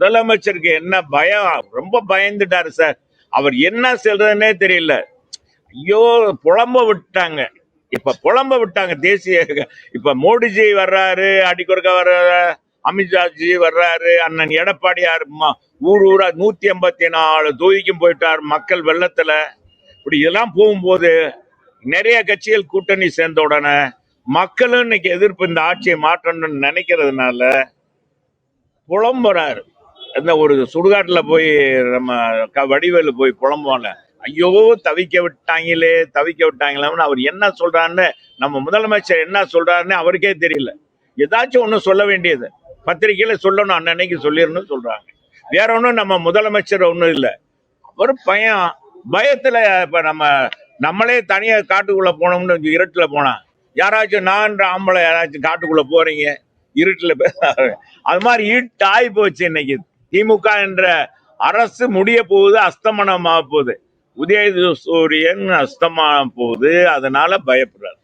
முதலமைச்சருக்கு என்ன பயம், ரொம்ப பயந்துட்டாரு சார். அவர் என்ன சொல்றதுன்னே தெரியல. ஐயோ, புலம்ப விட்டாங்க. இப்ப புலம்ப விட்டாங்க தேசிய. இப்ப மோடிஜி வர்றாரு, அடிக்கொருக்க வர்றாரு, அமித்ஷாஜி வர்றாரு, அண்ணன் எடப்பாடியார் ஊர் ஊரா 184 தொகுதிக்கும் போயிட்டார். மக்கள் வெள்ளத்துல இப்படி இதெல்லாம் போகும்போது நிறைய கட்சிகள் கூட்டணி சேர்ந்த உடனே மக்களும் இன்னைக்கு எதிர்ப்பு, இந்த ஆட்சியை மாற்றணும்னு நினைக்கிறதுனால புலம்புறாரு. இந்த ஒரு சுடுகாட்டுல போய் நம்ம வடிவேலு போய் புலம்புவாங்க, ஐயோ தவிக்க விட்டாங்களேன்னு. அவர் என்ன சொல்றாருன்னு, நம்ம முதலமைச்சர் என்ன சொல்றாருன்னு அவருக்கே தெரியல. ஏதாச்சும் ஒண்ணு சொல்ல வேண்டியது பத்திரிகையில சொல்லணும், அன்னன்னைக்கு சொல்லிடணும் சொல்றாங்க. வேற ஒன்றும் நம்ம முதலமைச்சர் ஒன்றும் இல்லை. ஒரு பயத்துல இப்ப நம்மளே தனியா காட்டுக்குள்ள போனோம்னு இருட்டுல போனா, யாராச்சும் நான் ஆம்பளை யாராச்சும் காட்டுக்குள்ள போறீங்க இருட்டுல அது மாதிரி இருட்டு ஆகி போச்சு. இன்னைக்கு திமுக என்ற அரசு முடிய போகுது, அஸ்தமனமாக போகுது. உதயசூரியன் அஸ்தமான போகுது, அதனால பயப்படுறாரு.